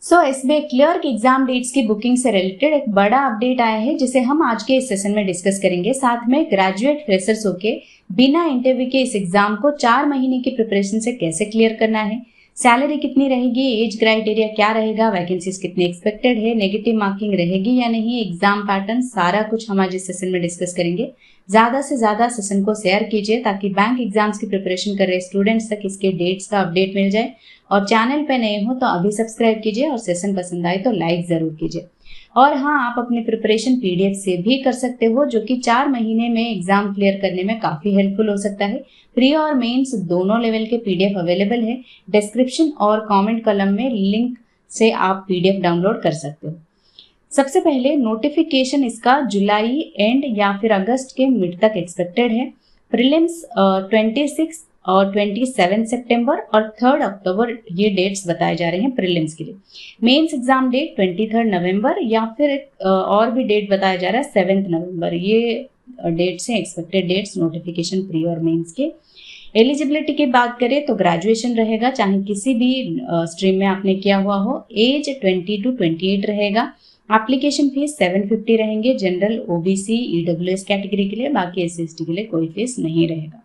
सो SBI clerk exam dates की booking से related एक बड़ा अपडेट आया है जिसे हम आज के इस सेशन में डिस्कस करेंगे। साथ में ग्रेजुएट फ्रेशर्स होके बिना इंटरव्यू के इस एग्जाम को 4 महीने की प्रिपरेशन से कैसे क्लियर करना है, सैलरी कितनी रहेगी, एज क्राइटेरिया क्या रहेगा, वैकेंसीज कितनी एक्सपेक्टेड है, नेगेटिव मार्किंग रहेगी या नहीं, एग्जाम पैटर्न, सारा कुछ हम आज इस सेशन में डिस्कस करेंगे। ज्यादा से ज्यादा सेशन को शेयर कीजिए ताकि बैंक एग्जाम्स की प्रिपरेशन कर रहे स्टूडेंट्स तक इसके डेट्स का अपडेट मिल जाए। और चैनल पे नए हो तो अभी सब्सक्राइब कीजिए और सेशन पसंद आए तो लाइक जरूर कीजिए। और हाँ, आप अपनी प्रिपरेशन पीडीएफ से भी कर सकते हो जो कि 4 महीने में एग्जाम क्लियर करने में काफी हेल्पफुल हो सकता है। प्री और मेंस दोनों लेवल के पीडीएफ अवेलेबल है। डिस्क्रिप्शन और कमेंट कॉलम में लिंक से आप पीडीएफ डाउनलोड कर सकते हो। सबसे पहले नोटिफिकेशन इसका जुलाई एंड या फिर अगस्त के मिड तक एक्सपेक्टेड है। प्रीलिम्स 26 और 27 सितंबर और 3 अक्टूबर ये डेट्स बताए जा रहे हैं प्रीलिम्स के लिए। मेंस एग्जाम डेट 23 नवंबर या फिर और भी डेट बताया जा रहा है 7 नवंबर। ये डेट्स हैं एक्सपेक्टेड डेट्स नोटिफिकेशन प्री और मेंस के। एलिजिबिलिटी की बात करें तो ग्रेजुएशन रहेगा, चाहे किसी भी स्ट्रीम में आपने किया हुआ हो। एज 20 to 28 रहेगा। एप्लीकेशन फीस 750 रहेंगे जनरल, ओबीसी, ईडब्ल्यूएस कैटेगरी के लिए। बाकी एससी/एसटी के लिए कोई फीस नहीं रहेगा।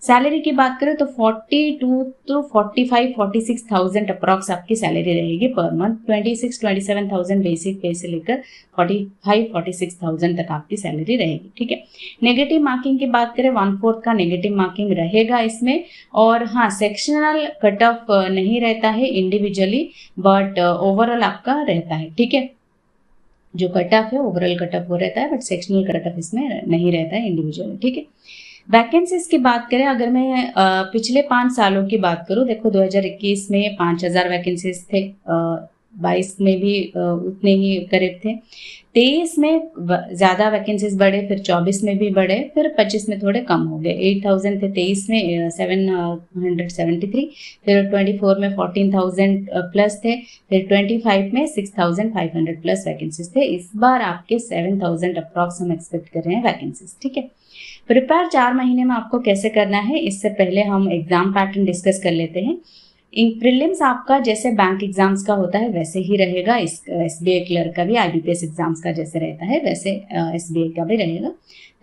सैलरी की बात करें तो 42 to 45-46,000 अप्रॉक्स आपकी सैलरी रहेगी पर मंथ। 26-27,000 बेसिक पे से लेकर 45-46,000 तक आपकी सैलरी रहेगी। ठीक है। नेगेटिव मार्किंग की बात करें 1/4 का नेगेटिव मार्किंग रहेगा इसमें। और हाँ, सेक्शनल कट ऑफ नहीं रहता है इंडिविजुअली, बट ओवरऑल आपका रहता है। ठीक है। जो कट ऑफ है ओवरऑल कट ऑफ वो रहता है, बट सेक्शनल कट ऑफ इसमें नहीं रहता है इंडिविजुअल। ठीक है। वैकेंसीज की बात करें, अगर मैं पिछले 5 सालों की बात करूं, देखो 2021 में 5,000 वैकेंसीज थे, 22 में भी उतने ही करीब थे, 23 में ज्यादा वैकेंसीज बढ़े, फिर 24 में भी बढ़े, फिर 25 में थोड़े कम हो गए। 8,000 थे 23 में, 773, फिर 24 में 14,000 प्लस थे, फिर 25 में 6,500 प्लस वैकेंसीज थे। इस बार आपके 7,000 अप्रॉक्स हम एक्सपेक्ट कर रहे हैं वैकेंसीज। ठीक है। प्रिपेयर 4 महीने में आपको कैसे करना है, इससे पहले हम एग्जाम पैटर्न डिस्कस कर लेते हैं। इन प्रीलिम्स आपका जैसे बैंक एग्जाम्स का होता है वैसे ही रहेगा। इस एसबीआई क्लर्क का भी आईबीपीएस एग्जाम्स का जैसे रहता है वैसे एसबीआई का भी रहेगा।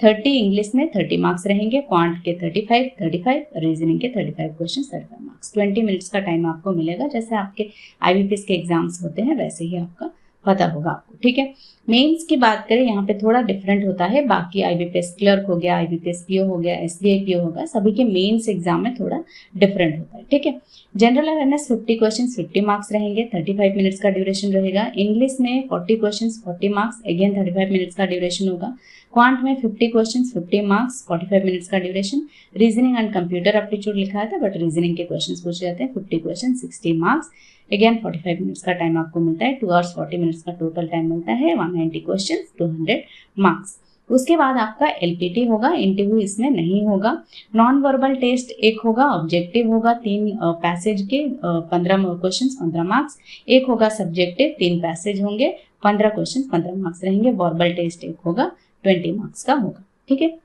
30 इंग्लिश में 30 मार्क्स रहेंगे, क्वांट के 35, रीजनिंग के 35 क्वेश्चन 35 मार्क्स। 20 मिनट्स का टाइम आपको मिलेगा। जैसे आपके आईबीपीएस के एग्जाम्स होते हैं वैसे ही आपका पता होगा आपको। ठीक है। मेंस की बात करें, यहाँ पे थोड़ा डिफरेंट होता है। बाकी आईबीपीएस क्लर्क हो गया, आईबीपीएस पीओ हो गया, एसबीआई पीओ होगा, सभी के मेंस एग्जाम में थोड़ा डिफरेंट होता है। ठीक है। जनरल अवेयरनेस 50 क्वेश्चन 50 मार्क्स रहेंगे, 35 मिनट्स का ड्यूरेशन रहेगा। इंग्लिश में 40 क्वेश्चन 40 मार्क्स, अगेन 35 मिनट्स का ड्यूरेशन होगा। क्वांट में 50 क्वेश्चन 50 मार्क्स, 45 मिनट्स का duration. Reasoning and computer aptitude लिखा था, बट रीजनिंग के क्वेश्चन पूछे जाते हैं। 50 क्वेश्चन 60 मार्क्स, अगेन 45 मिनट्स का टाइम आपको मिलता है। 2 hours 40 मिनट्स का टोटल टाइम मिलता है। 190 क्वेश्चन 200 मार्क्स। उसके बाद आपका एलपीटी होगा, इंटरव्यू इसमें नहीं होगा। नॉन वर्बल टेस्ट एक होगा, ऑब्जेक्टिव होगा 3 पैसेज के 15 क्वेश्चन 15 मार्क्स। एक होगा सब्जेक्टिव, 3 पैसेज होंगे, 15 क्वेश्चन 15 मार्क्स रहेंगे। वर्बल टेस्ट एक होगा, 20 मार्क्स का होगा। ठीक है।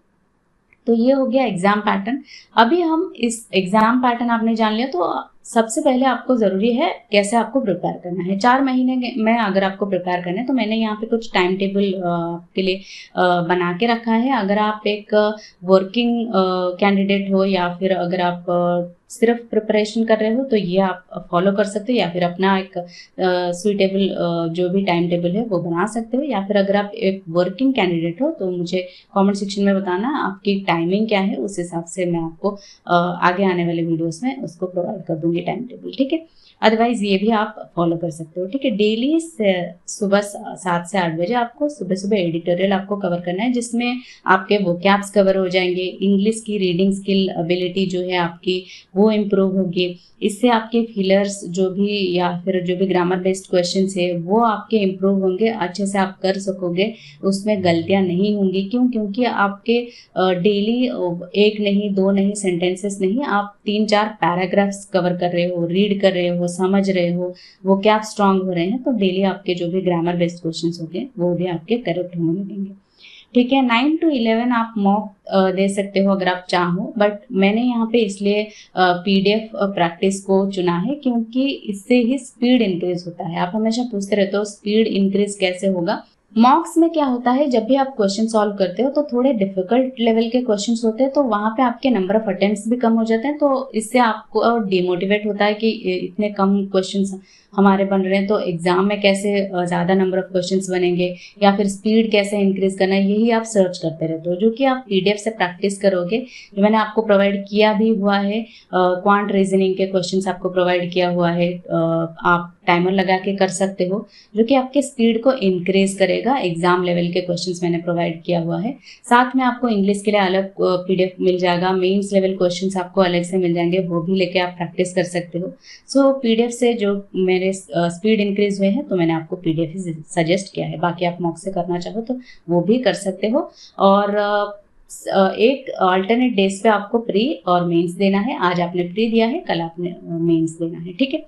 तो ये हो गया एग्जाम पैटर्न। अभी हम इस एग्जाम पैटर्न आपने जान लिया, तो सबसे पहले आपको जरूरी है कैसे आपको प्रिपेयर करना है। 4 महीने में अगर आपको प्रिपेयर करना है तो मैंने यहाँ पे कुछ टाइम टेबल के लिए बना के रखा है। अगर आप एक वर्किंग कैंडिडेट हो या फिर अगर आप सिर्फ प्रिपरेशन कर रहे हो तो ये आप फॉलो कर सकते हो, या फिर अपना एक सुइटेबल जो भी टाइम टेबल है वो बना सकते हो। या फिर अगर आप एक वर्किंग कैंडिडेट हो तो मुझे कमेंट सेक्शन में बताना आपकी टाइमिंग क्या है, उस हिसाब से मैं आपको आगे आने वाले वीडियोस में उसको प्रोवाइड कर दूंगी टाइम टेबल। ठीक है। अदरवाइज ये भी आप फॉलो कर सकते हो। ठीक है। डेली सुबह 7 से 8 बजे आपको सुबह एडिटोरियल आपको कवर करना है, जिसमें आपके वोकैब्स कवर हो जाएंगे। इंग्लिश की रीडिंग स्किल एबिलिटी जो है आपकी वो इम्प्रूव होगी। इससे आपके फिलर्स जो भी या फिर जो भी ग्रामर बेस्ड क्वेश्चंस है वो आपके इम्प्रूव होंगे, अच्छे से आप कर सकोगे, उसमें गलतियां नहीं होंगी। क्यों? क्योंकि आपके डेली 1 नहीं 2 नहीं सेंटेंसेस नहीं, आप 3-4 पैराग्राफ्स कवर कर रहे हो, रीड कर रहे हो, समझ रहे हो, वो क्या स्ट्रांग हो रहे हैं, तो डेली आपके जो भी ग्रामर बेस्ड क्वेश्चंस होंगे वो भी आपके करेक्ट होने लगेंगे। ठीक है। 9 to 11 आप मॉक दे सकते हो अगर आप चाहो, बट मैंने यहाँ पे इसलिए PDF प्रैक्टिस को चुना है क्योंकि इससे ही स्पीड इंक्रीज होता है। आप हमेशा पूछते रहते हो स्पीड इंक्रीज कैसे होगा। मॉक्स में क्या होता है, जब भी आप क्वेश्चन सॉल्व करते हो तो थोड़े डिफिकल्ट लेवल के क्वेश्चंस होते हैं, तो वहां पे आपके नंबर ऑफ अटेम्प्ट्स भी कम हो जाते हैं, तो इससे आपको डिमोटिवेट होता है कि इतने कम क्वेश्चंस हमारे बन रहे हैं, तो एग्जाम में कैसे ज़्यादा नंबर ऑफ क्वेश्चंस बनेंगे या फिर स्पीड कैसे इंक्रीज करना है, यही आप सर्च करते रहते हो। जो कि आप PDF से प्रैक्टिस करोगे, जो मैंने आपको प्रोवाइड किया भी हुआ है, क्वांट रीजनिंग के क्वेश्चंस आपको प्रोवाइड किया हुआ है, आप टाइमर लगा के कर सकते हो, जो कि आपके स्पीड को इंक्रीज करेगा। एग्जाम लेवल के क्वेश्चंस मैंने प्रोवाइड किया हुआ है। साथ में आपको इंग्लिश के लिए अलग PDF मिल जाएगा, मेंस लेवल क्वेश्चंस आपको अलग से मिल जाएंगे, वो भी लेके आप प्रैक्टिस कर सकते हो। सो PDF से जो मेरे स्पीड इंक्रीज हुए हैं, तो मैंने आपको PDF ही सजेस्ट किया है। बाकी आप मॉक से करना चाहो तो वो भी कर सकते हो। और एक अल्टरनेट डेज पे आपको प्री और मेंस देना है। आज आपने प्री दिया है, कल आपने मेंस देना है, ठीक है।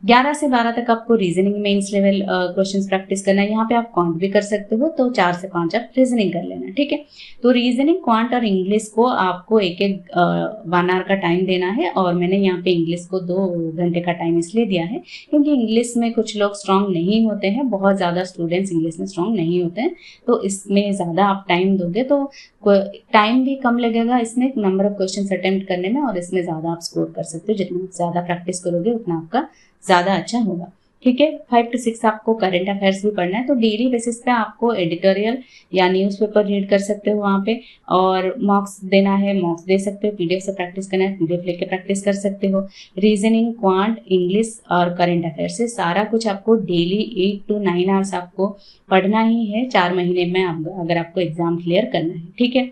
11 से 12 तक आपको reasoning mains level questions practice करना है। यहाँ पे आप क्वांट भी कर सकते हो, तो 4 से 5 आप रीजनिंग कर लेना, ठीक है। तो रीजनिंग, क्वांट और इंग्लिश को आपको एक 1 आवर का टाइम देना है, और मैंने यहाँ पे इंग्लिश को 2 घंटे का टाइम इसलिए दिया है क्योंकि इंग्लिश में कुछ लोग स्ट्रांग नहीं होते हैं, बहुत ज़्यादा स्टूडेंट्स इंग्लिश में स्ट्रांग नहीं होते हैं, तो इसमें ज़्यादा आप टाइम दोगे तो टाइम भी कम लगेगा इसमें नंबर ऑफ क्वेश्चन अटेम्प्ट करने में, और इसमें ज़्यादा आप स्कोर कर सकते हो। जितना ज़्यादा प्रैक्टिस करोगे उतना आपका ज़्यादा अच्छा होगा, ठीक है। 5 to 6 आपको करंट अफेयर्स भी पढ़ना है, तो डेली बेसिस पे आपको एडिटोरियल या न्यूज़पेपर रीड कर सकते हो वहाँ पे, और मॉक्स देना है मॉक्स दे सकते हो, PDF से प्रैक्टिस करना है PDF लेके प्रैक्टिस कर सकते हो। रीजनिंग, क्वांट, इंग्लिश और करंट अफेयर्स से सारा कुछ आपको डेली 8 to 9 आवर्स आपको पढ़ना ही है 4 महीने में, अगर आपको एग्जाम क्लियर करना है, ठीक है।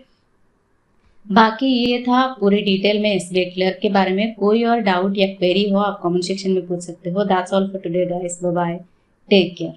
बाकी ये था पूरे डिटेल में SBI क्लर्क के बारे में। कोई और डाउट या क्वेरी हो आप कमेंट सेक्शन में पूछ सकते हो। That's all for today guys, bye bye, take care.